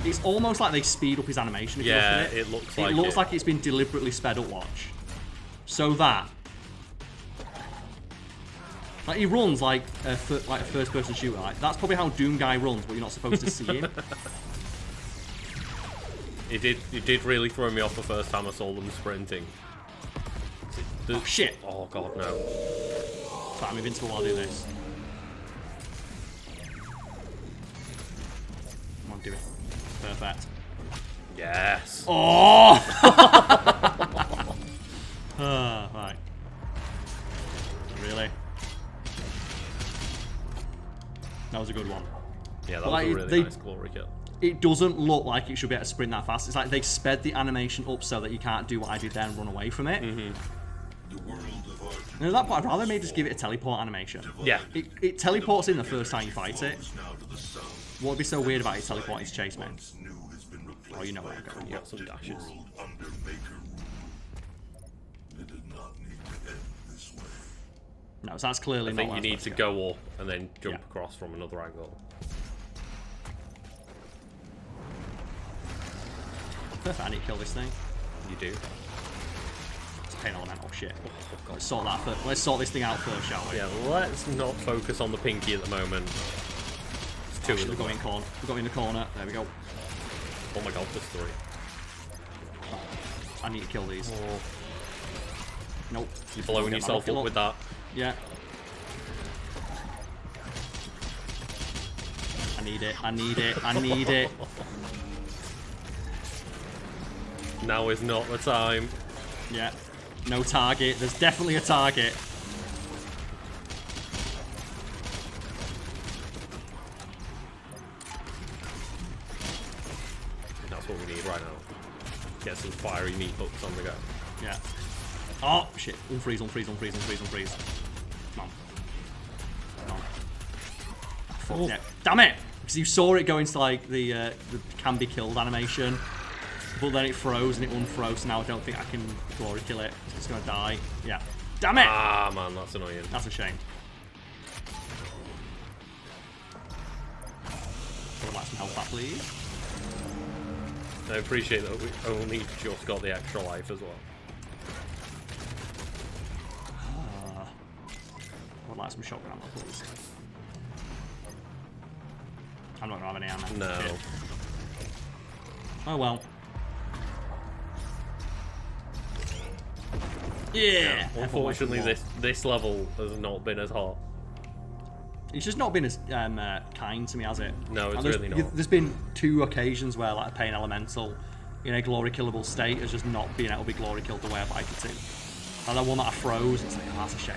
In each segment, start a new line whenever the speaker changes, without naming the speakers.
It's almost like they speed up his animation. If you look at it.
It looks like
it looks like it's been deliberately sped up. Watch, so that like he runs like a first-person shooter. Like that's probably how Doom guy runs, but you're not supposed to see him.
It did really throw me off the first time I saw them sprinting.
Oh shit!
Oh god, no.
Right, I'm invincible while I do this. Come on, do it. Perfect.
Yes.
Oh! Right. Really? That was a good one.
Yeah, that was a really nice glory kill.
It doesn't look like it should be able to sprint that fast. It's like they sped the animation up so that you can't do what I did there and run away from it. And at that point, I'd rather maybe just give it a teleport animation.
Yeah.
It teleports in the first time you fight it. What would be so weird about it teleporting to chase me? Oh, you know where I'm going.
You got some dashes.
No, so that's clearly not.
I think you need to go up and then jump across from another angle.
Perfect, I need to kill this thing.
You do.
It's a pain elemental shit. Let's sort that first. Let's sort this thing out first, shall we?
Yeah, let's not focus on the pinky at the moment. It's two of them.
We've got in corner. We've got in the corner. There we go.
Oh my god, there's three.
I need to kill these.
Oh.
Nope.
You're blowing yourself up with that.
Yeah. I need it. I need it. I need it.
Now is not the time.
Yeah. No target. There's definitely a target.
That's what we need right now. Get some fiery meat hooks on the go.
Yeah. Oh, shit. Unfreeze, unfreeze, unfreeze, unfreeze, unfreeze. Come on. Come on. Fuck yeah. Damn it! Because you saw it go into, like, the can be killed animation. But then it froze and it unfroze, so now I don't think I can glory kill it. It's just going to die. Yeah. Damn it!
Ah, man, that's annoying.
That's a shame. I would like some help back, please.
I appreciate that we only just got the extra life as well.
I would like some shotgun ammo, please. I'm not going to have any ammo.
No.
Shit. Oh well. Yeah.
Unfortunately, this level has not been as hot.
It's just not been as kind to me, has it?
No, it's really not.
There's been 2 occasions where like a pain elemental in a glory killable state has just not been able to be glory killed the way I'd like it to. And that one that I froze, it's like, oh, that's a shame.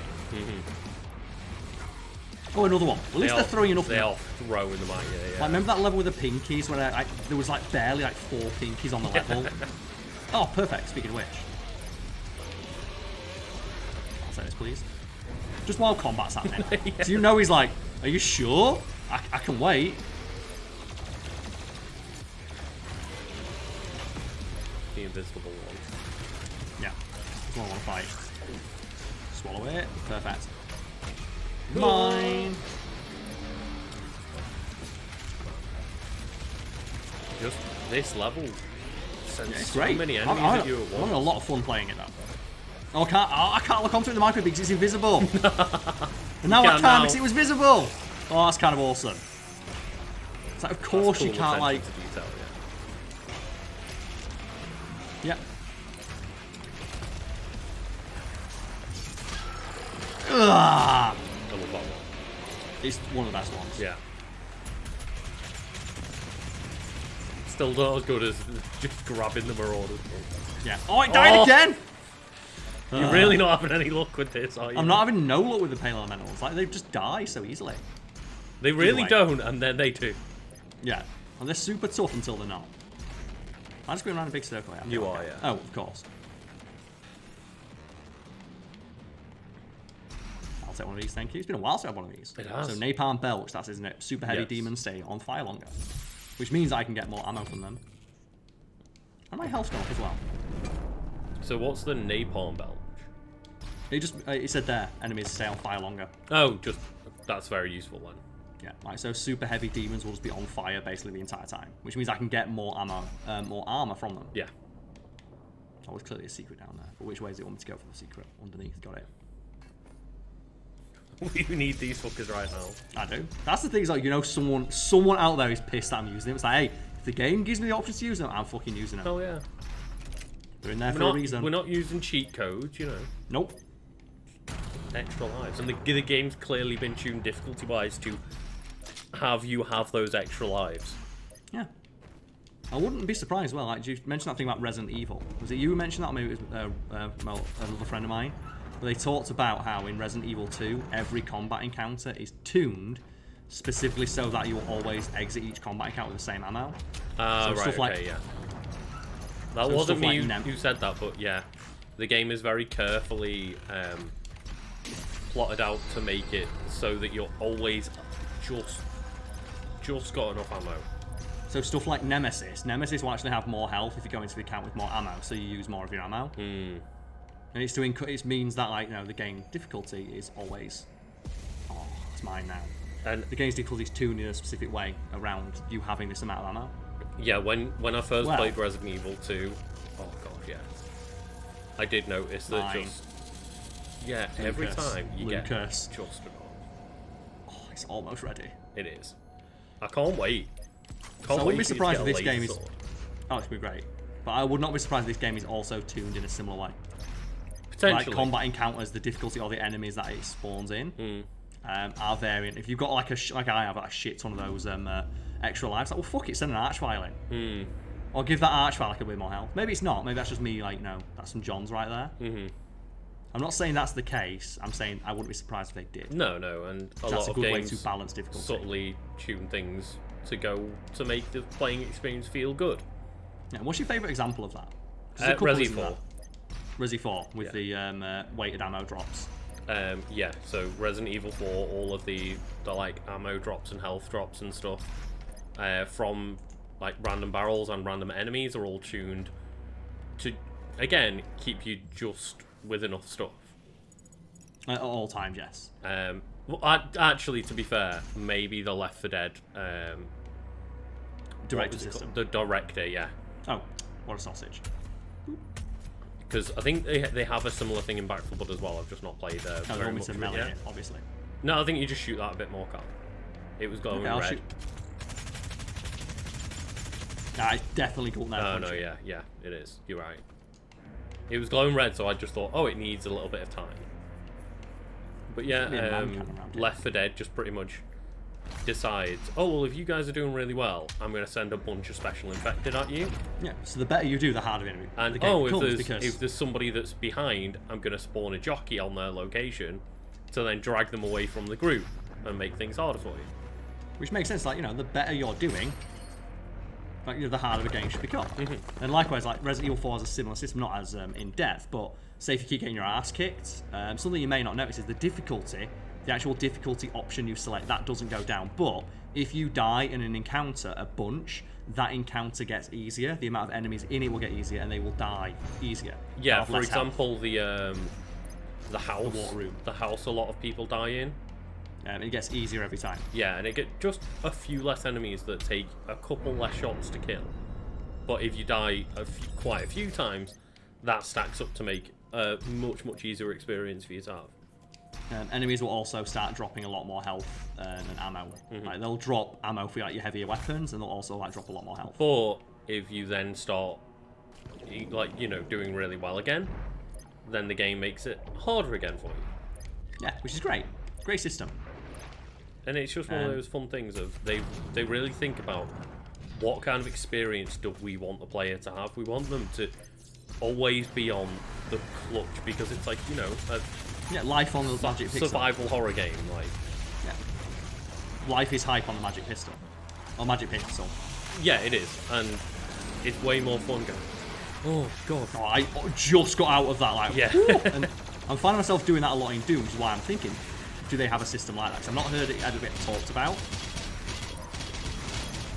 Oh, another one. At least they're throwing enough.
They are throwing them at you, yeah.
Like, remember that level with the pinkies when there was like barely like 4 pinkies on the level? Oh, perfect. Speaking of which. I'll say this, please. Just while combat's happening.
Yeah.
So you know he's like, are you sure? I can wait.
The invisible one.
Yeah. That's what I want to fight. Swallow it. Perfect. Mine.
Just this level sends
It's
so
great.
many enemies at you at
I'm having a
once.
lot of fun playing it though. Oh, I can't look onto it in the micro because it's invisible. And now I can because it was visible. Oh, that's kind of awesome. It's like, of course
cool
you can't like.
to detail,
Yeah. Ugh.
I love that one.
It's one of the best ones.
Yeah. Still not as good as just grabbing the Marauders.
Yeah. Oh, it died again.
You're really not having any luck with this, are you?
I'm not having no luck with the Pale Elementals. Like, they just die so easily.
They really don't, and then they do.
Yeah. And they're super tough until they're not. I'm just going around a big circle here.
You are, yeah.
Oh, of course. I'll take one of these, thank you. It's been a while since I had one of these.
It has.
So Napalm Belch, that's, isn't it? Super heavy
Yes.
demons stay on fire longer. Which means I can get more ammo from them. And my health's gone up as well.
So what's the Napalm Belch?
It said there, enemies stay on fire longer.
Oh, just, that's very useful then.
Yeah, like so super heavy demons will just be on fire basically the entire time, which means I can get more ammo, more armor from them.
Yeah.
Oh, there's clearly a secret down there. But which way does it want me to go for the secret? Underneath, got it.
We need these fuckers right now.
I do. That's the thing, is like, you know, someone out there is pissed that I'm using them. It's like, hey, if the game gives me the option to use them, I'm fucking using them.
Oh yeah.
They're in there for a reason.
We're not using cheat codes, you know.
Nope.
Extra lives. And the game's clearly been tuned difficulty-wise to have you have those extra lives.
Yeah. I wouldn't be surprised, well, like, you mentioned that thing about Resident Evil. Was it you who mentioned that, or maybe it was another friend of mine? But they talked about how in Resident Evil 2, every combat encounter is tuned specifically so that you will always exit each combat encounter with the same ammo.
Right,
stuff
okay,
like,
yeah. That
so
wasn't me
like
who said that, but yeah. The game is very carefully plotted out to make it so that you're always just got enough ammo.
So stuff like Nemesis will actually have more health if you go into the account with more ammo, so you use more of your ammo. And it's to it means that, like, you know, the game difficulty is always, oh, it's mine now. And the game's difficulty is tuned in a specific way around you having this amount of ammo.
Yeah, when I first played Resident Evil 2, oh god, yeah, I did notice that every time you get just enough.
Oh, it's almost ready.
It is. I can't wait.
So I wouldn't be surprised if this game is. Oh, it's gonna be great. But I would not be surprised if this game is also tuned in a similar way.
Potentially.
Like combat encounters, the difficulty or the enemies that it spawns in are variant. If you've got like I have a shit ton of those extra lives, like, well, fuck it, send an archvile in. Or give that archvile like a bit more health. Maybe it's not. Maybe that's just me, like, you know, that's some Johns right there. I'm not saying that's the case. I'm saying I wouldn't be surprised if they did.
No, and a lot of
good
games
way to balance difficulty.
Subtly tune things to make the playing experience feel good.
Yeah, what's your favourite example of that?
Resi 4.
Resi 4 with the weighted ammo drops.
Yeah, so Resident Evil 4, all of the like ammo drops and health drops and stuff from like random barrels and random enemies are all tuned to, again, keep you just with enough stuff.
At all times, yes.
Well, actually, to be fair, maybe the Left 4 Dead
director system.
The director, yeah.
Oh, what a sausage.
Because I think they have a similar thing in Back 4 Blood as well. I've just not played very much of it yet.
Obviously.
No, I think you just shoot that a bit more, Carl. It was glowing red.
Shoot. Nah, it's definitely cool now.
Oh, no, yeah, it is. You're right. It was glowing red, so I just thought, oh, it needs a little bit of time. But yeah, Left 4 Dead just pretty much decides, oh, well, if you guys are doing really well, I'm going to send a bunch of special infected at you.
Yeah, so the better you do, the harder the enemy.
And, if there's somebody that's behind, I'm going to spawn a jockey on their location to then drag them away from the group and make things harder for you.
Which makes sense, like, you know, the better you're doing, like, you know, the harder the game should become. And likewise, like, Resident Evil 4 has a similar system, not as in-depth, but say if you keep getting your ass kicked, something you may not notice is the difficulty, the actual difficulty option you select, that doesn't go down. But if you die in an encounter a bunch, that encounter gets easier, the amount of enemies in it will get easier, and they will die easier.
Yeah, for example, the house,
the water room.
The house a lot of people die in.
It gets easier every time.
Yeah, and it gets just a few less enemies that take a couple less shots to kill. But if you die quite a few times, that stacks up to make a much easier experience for you to have.
Enemies will also start dropping a lot more health and ammo. Like, they'll drop ammo for like your heavier weapons, and they'll also like drop a lot more health.
But if you then start, like, you know, doing really well again, then the game makes it harder again for you.
Yeah, which is great. Great system.
And it's just one of those fun things of they really think about what kind of experience do we want the player to have. We want them to always be on the clutch, because it's like, you know,
life on the magic pistol.
Survival horror game, like.
Yeah. Life is hype on the magic pistol. Or magic pistol.
Yeah, it is, and it's way more fun going, oh god.
Oh, I just got out of that, like,
yeah.
And I'm finding myself doing that a lot in Doom, which is why I'm thinking, do they have a system like that? Because I've not heard it ever get talked about.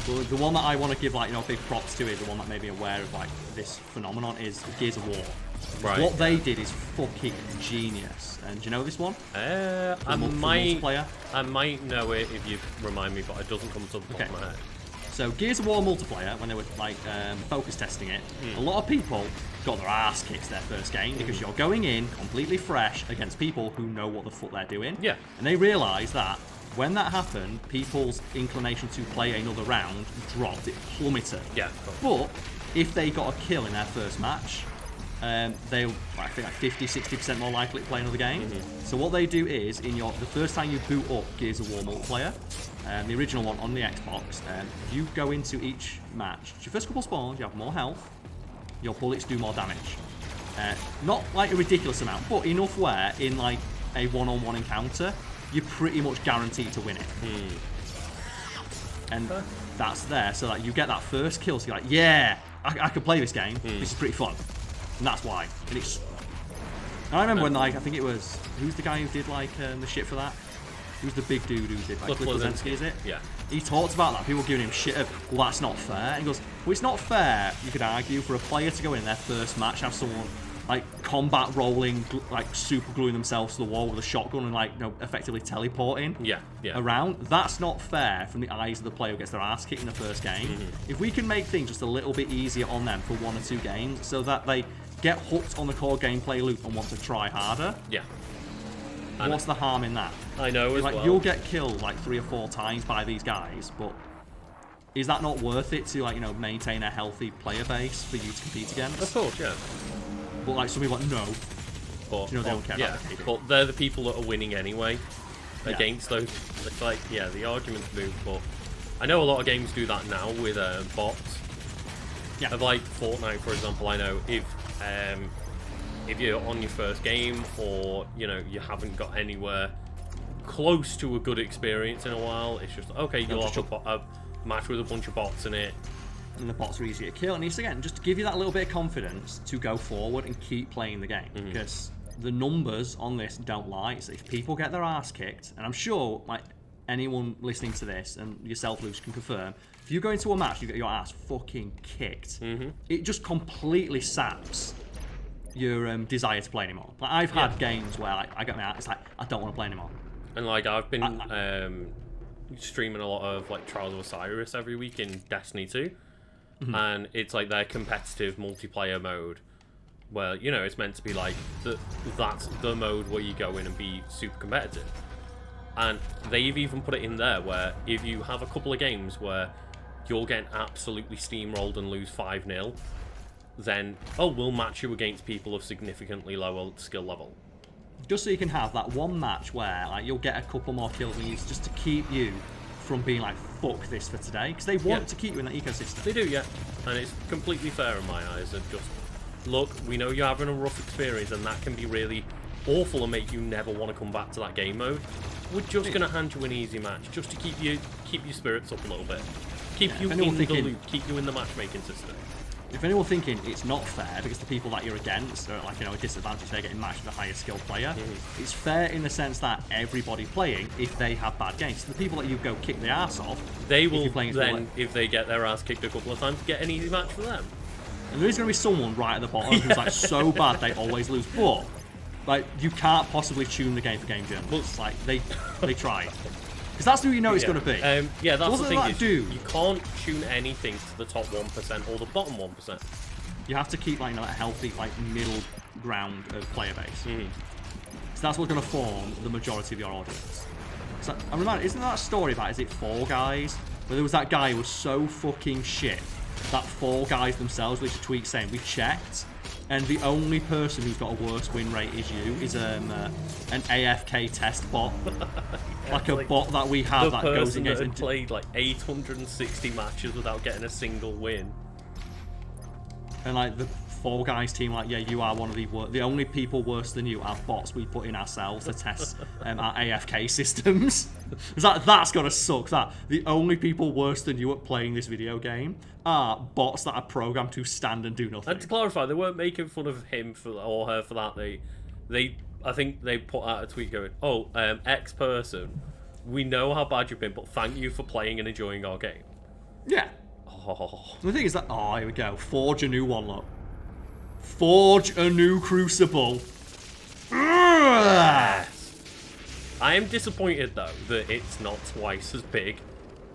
But the one that I want to give, like, you know, big props to is the one that made me aware of, like, this phenomenon is Gears of War.
Right.
What they did is fucking genius. And do you know this one?
I might know it if you remind me, but it doesn't come to the top of my head.
So Gears of War multiplayer, when they were like focus testing it, a lot of people got their ass kicked their first game because you're going in completely fresh against people who know what the fuck they're doing.
Yeah.
And they realised that when that happened, people's inclination to play another round dropped. It plummeted.
Yeah.
But if they got a kill in their first match, they were, I think, like 50-60% more likely to play another game. So what they do is, the first time you boot up Gears of War multiplayer, the original one on the Xbox, you go into each match. Your first couple spawns, you have more health, your bullets do more damage. Not like a ridiculous amount, but enough where in like a one-on-one encounter, you're pretty much guaranteed to win it. And that's there, so that you get that first kill, so you're like, yeah, I can play this game. This is pretty fun. And that's why. And I remember when, like, I think it was, who's the guy who did like the shit for that? Who's the big dude who did like Cliff, is it?
Yeah.
He talked about that. People were giving him shit of, well, that's not fair. And he goes, well, it's not fair, you could argue, for a player to go in their first match, have someone like combat rolling, like super gluing themselves to the wall with a shotgun and like, you know, effectively teleporting around. That's not fair from the eyes of the player who gets their ass kicked in the first game. If we can make things just a little bit easier on them for 1 or 2 games, so that they get hooked on the core gameplay loop and want to try harder.
Yeah.
What's the harm in that?
I know as well.
You'll get killed like 3 or 4 times by these guys, but is that not worth it to, like, you know, maintain a healthy player base for you to compete against?
Of course, yeah.
But like some people are like, no. But you know, they don't care about the
but they're the people that are winning anyway against those. It's like, yeah, the argument's moved, but I know a lot of games do that now with bots.
Yeah.
Of like Fortnite, for example, I know if you're on your first game, or you know you haven't got anywhere close to a good experience in a while, it's just okay. You'll have a match with a bunch of bots in it,
and the bots are easy to kill. And it's again just to give you that little bit of confidence to go forward and keep playing the game, because the numbers on this don't lie. So if people get their ass kicked, and I'm sure like anyone listening to this and yourself, Luke, can confirm, if you go into a match, you get your ass fucking kicked. It just completely saps your desire to play anymore. Like I've had games where like I get my ass, it's like I don't want to play anymore.
And like I've been streaming a lot of like Trials of Osiris every week in Destiny 2, and it's like their competitive multiplayer mode, where you know it's meant to be like that's the mode where you go in and be super competitive. And they've even put it in there where if you have a couple of games where you're getting absolutely steamrolled and lose 5-0, then, we'll match you against people of significantly lower skill level.
Just so you can have that one match where like you'll get a couple more kills and use just to keep you from being like, fuck this for today. Because they want to keep you in that ecosystem.
They do, yeah. And it's completely fair in my eyes. And just, look, we know you're having a rough experience and that can be really awful and make you never want to come back to that game mode. We're just going to hand you an easy match just to keep your spirits up a little bit. Keep you in the loop, keep you in the matchmaking system.
If anyone's thinking it's not fair because the people that you're against are like, you know, a disadvantage, they're getting matched with a higher skilled player, it's fair in the sense that everybody playing, if they have bad games, the people that you go kick the ass off,
they will then, if they get their ass kicked a couple of times, get an easy match for them.
And there is going to be someone right at the bottom who's like so bad they always lose, but like you can't possibly tune the game for game journalists. Like they tried. Because that's who you know it's going to be.
Yeah, that's the thing.
You
can't tune anything to the top 1% or the bottom 1%.
You have to keep like, you know, a healthy like middle ground of player base. So that's what's going to form the majority of your audience. So I remember, isn't that a story about, is it Fall Guys, where there was that guy who was so fucking shit that Fall Guys themselves released a tweet saying, we checked, and the only person who's got a worse win rate is you, is an AFK test bot. Like a bot that we have that goes against...
The person that had played like 860 matches without getting a single win.
And like the Fall Guys team, like, yeah, you are one of the only people worse than you are bots we put in ourselves to test our AFK systems. That's gotta suck, that. The only people worse than you at playing this video game are bots that are programmed to stand and do nothing.
And to clarify, they weren't making fun of him or her for that. I think they put out a tweet going, X person, we know how bad you've been, but thank you for playing and enjoying our game.
Yeah. The thing is that, here we go. Forge a new one, look. Forge a new crucible.
Yes. I am disappointed though that it's not twice as big.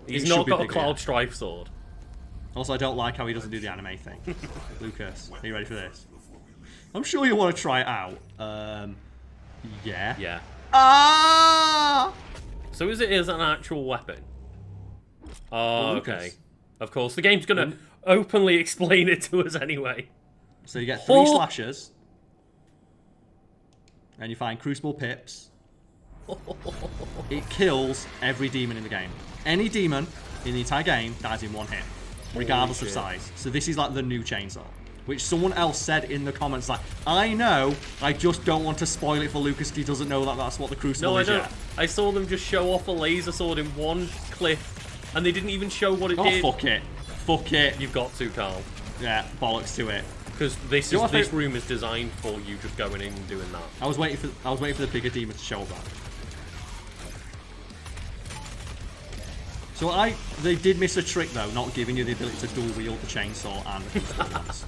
He's not got a Cloud Strife sword.
Also, I don't like how he doesn't do the anime thing. Lucas, are you ready for this? I'm sure you want to try it out. Yeah.
Yeah.
Ah!
So is it an actual weapon? Oh, okay. Of course, the game's gonna openly explain it to us anyway.
So you get 3 slashes. And you find crucible pips. It kills every demon in the game. Any demon in the entire game dies in 1 hit. Regardless of size. So this is like the new chainsaw. Which someone else said in the comments, like, I know, I just don't want to spoil it for Lucas because he doesn't know that that's what the crucible is yet.
I saw them just show off a laser sword in 1 clip, and they didn't even show what it did.
Oh, fuck it. Fuck it.
You've got to, Carl.
Yeah, bollocks to it.
Because this room is designed for you just going in and doing that.
I was waiting for the bigger demon to show up. So they did miss a trick though, not giving you the ability to dual wield the chainsaw and the crucible ones.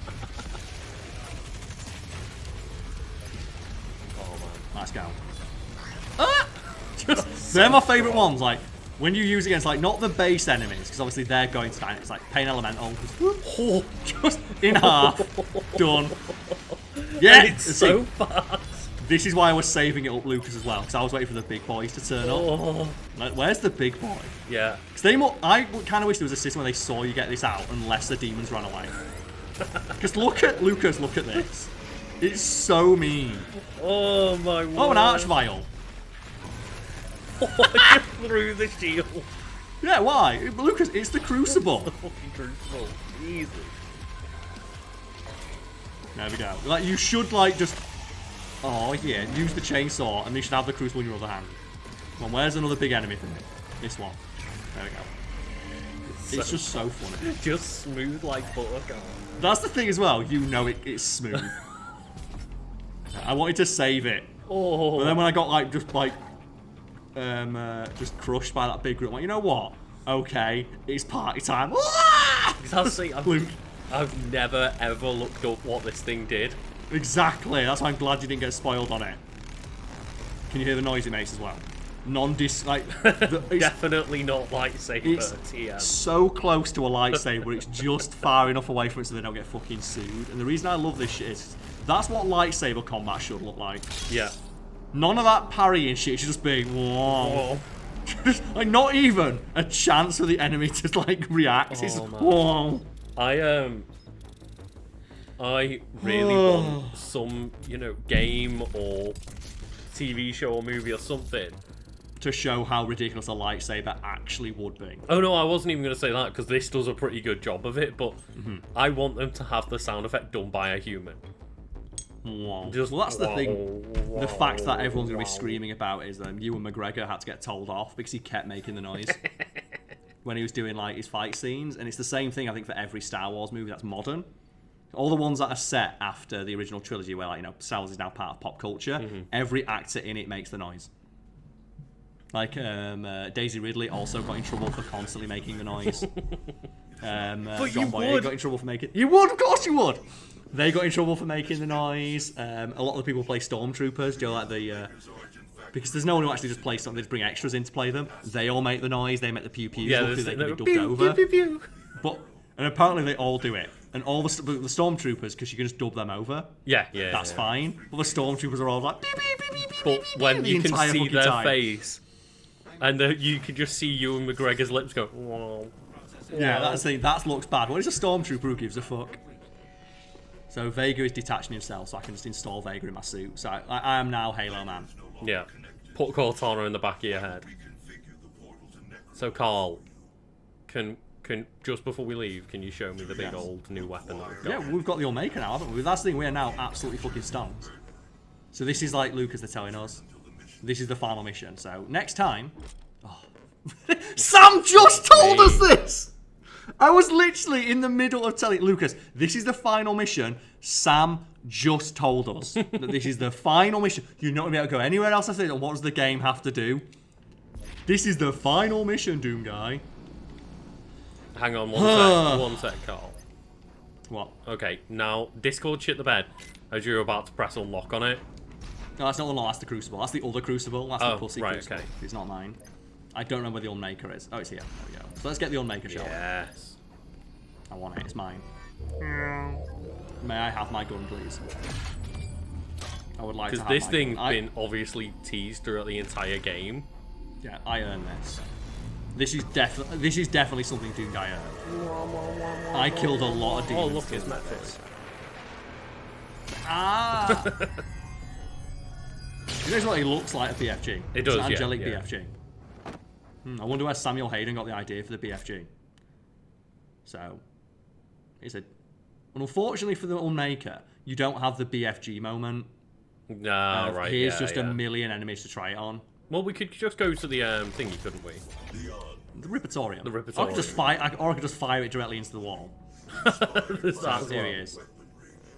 Oh man,
let's go. Ah! They're my favourite ones. Like when you use it against like not the base enemies, because obviously they're going to die. It's like Pain Elemental, just in half, done. Yeah,
it's so fast.
This is why I was saving it up, Lucas, as well, because I was waiting for the big boys to turn up. Like, where's the big boy?
Yeah.
I kind of wish there was a system where they saw you get this out unless the demons ran away. Because look at Lucas, look at this. It's so mean.
Oh my word.
Oh, an arch vial.
Just through the shield.
Yeah, why? Lucas, it's the crucible.
The fucking crucible. Jesus.
There we go. Like, you should, like, just... Oh, yeah, use the chainsaw, and you should have the crucible in your other hand. Come on, where's another big enemy for me? This one. There we go. It's just so funny.
Just smooth like butter, Carl.
That's the thing as well, you know it's smooth. I wanted to save it.
Oh.
But then when I got, like, just crushed by that big group, I'm like, you know what? Okay, it's party time.
Exactly. I've never, ever looked up what this thing did.
Exactly. That's why I'm glad you didn't get spoiled on it. Can you hear the noise it makes as well?
Definitely not lightsaber.
It's so close to a lightsaber, it's just far enough away from it so they don't get fucking sued. And the reason I love this shit is that's what lightsaber combat should look like.
Yeah.
None of that parrying shit should just be whoa. Like not even a chance for the enemy to like react. It's whoa.
I really want some, game or TV show or movie or something
to show how ridiculous a lightsaber actually would be.
Oh no, I wasn't even going to say that because this does a pretty good job of it, but I want them to have the sound effect done by a human.
Well, that's the thing. The fact that everyone's going to be screaming about is that Ewan McGregor had to get told off because he kept making the noise when he was doing like his fight scenes, and it's the same thing I think for every Star Wars movie that's modern. All the ones that are set after the original trilogy, where like Star Wars is now part of pop culture, every actor in it makes the noise. Like Daisy Ridley also got in trouble for constantly making the noise. John Boyega got in trouble for making. You would, of course, you would. They got in trouble for making the noise. A lot of the people play stormtroopers. Do you know, like the because there's no one who actually just plays something. They just bring extras in to play them. They all make the noise. They make the pew pews.
Yeah,
they can be dubbed over. Pew, pew, pew. And apparently they all do it. And all the stormtroopers, because you can just dub them over.
Yeah.
That's fine. But the stormtroopers are all like. Beep, beep, beep, beep,
but
beep,
when
beep,
you can see their
time.
face, and you can just see Ewan McGregor's lips go. Whoa.
Yeah, that's the thing. That looks bad. What is a stormtrooper who gives a fuck? So Vega is detaching himself, so I can just install Vega in my suit. So I am now Halo Man.
Yeah. Put Cortana in the back of your head. So Carl, can just before we leave, can you show me the big old new weapon that we've got?
Yeah, we've got the unmaykr now, haven't we? That's the thing. We are now absolutely fucking stunned. So this is like Lucas, they're telling us. This is the final mission. So next time. Oh. Sam just told us this. I was literally in the middle of telling Lucas, this is the final mission. Sam just told us that this is the final mission. You're not going to be able to go anywhere else. I said, what does the game have to do? This is the final mission, Doom Guy.
Hang on one sec, Carl.
What?
Okay, now Discord shit the bed as you're about to press unlock on it.
No, that's not unlock, that's the crucible. That's the other crucible. That's the pussy
right,
crucible.
okay.
It's not mine. I don't know where the unmaykr is. Oh, it's here. There we go. So let's get the unmaykr, shall we?
Yes.
I want it. It's mine. May I have my gun, please? I would like to have
Because this
my
thing's
gun.
been obviously teased throughout the entire game.
Yeah, I earned this. This is definitely something Doomed I earned. I killed a lot of demons.
Oh, look, it's Metford.
Ah! You know what he looks like, a BFG?
It does,
it's an angelic
yeah.
BFG. I wonder where Samuel Hayden got the idea for the BFG. So, he said, well, unfortunately for the unmaykr, you don't have the BFG moment.
No, right,
Here's
yeah,
just
yeah.
a million enemies to try it on.
Well, we could just go to the thingy, couldn't we?
The Ripatorium.
The
Or I could
Ripatorium.
just fire, or I could just fire it directly into the wall.
That's
Here he is.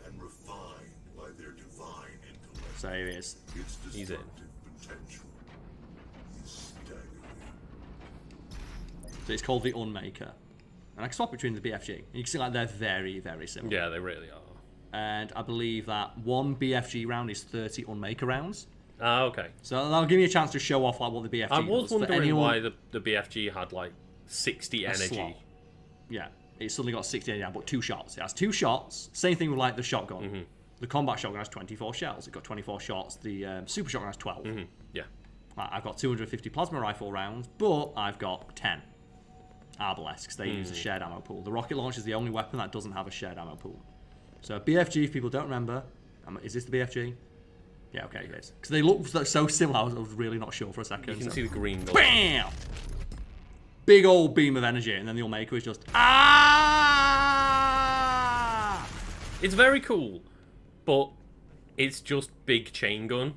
And refined by their divine intellect.
So here he is.
Its
He's in.
destructive potential is staggering.
So it's called the unmaykr. And I can swap between the BFG. And you can see like they're very, very similar.
Yeah, they really are.
And I believe that one BFG round is 30 unmaykr rounds.
Ah, okay.
So that'll give me a chance to show off like what the BFG
I was
does. For
wondering
anyone-
why the BFG had like 60 energy.
slot. Yeah, it's suddenly got 60 energy, but 2 shots. It has 2 shots. Same thing with like the shotgun.
Mm-hmm.
The combat shotgun has 24 shells. It's got 24 shots. The super shotgun has 12.
Yeah.
I've got 250 plasma rifle rounds, but I've got 10 arbalesques. They use a shared ammo pool. The rocket launcher is the only weapon that doesn't have a shared ammo pool. So BFG, if people don't remember, is this the BFG? Yeah, okay, it is. Because they look so similar, I was really not sure for a second.
You can
so.
see the green glow.
BAM! Big old beam of energy, and then the unmaykr is just ah!
It's very cool, but it's just big chain gun.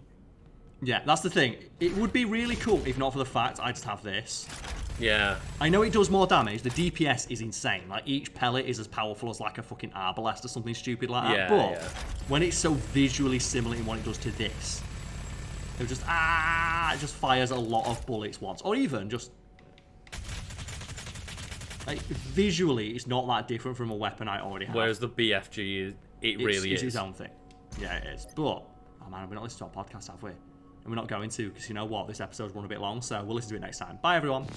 Yeah, that's the thing. It would be really cool if not for the fact I just have this.
Yeah.
I know it does more damage. The DPS is insane. Like, each pellet is as powerful as, like, a fucking arbalest or something stupid like that.
Yeah,
But
yeah.
when it's so visually similar in what it does to this, it just, it just fires a lot of bullets once. Or even just... Like, visually, it's not that different from a weapon I already have.
Whereas the BFG, it really
It's
is.
its own thing. Yeah, it is. But, oh man, we're not listening to our podcast, have we? And we're not going to, because you know what? This episode's run a bit long, so we'll listen to it next time. Bye, everyone.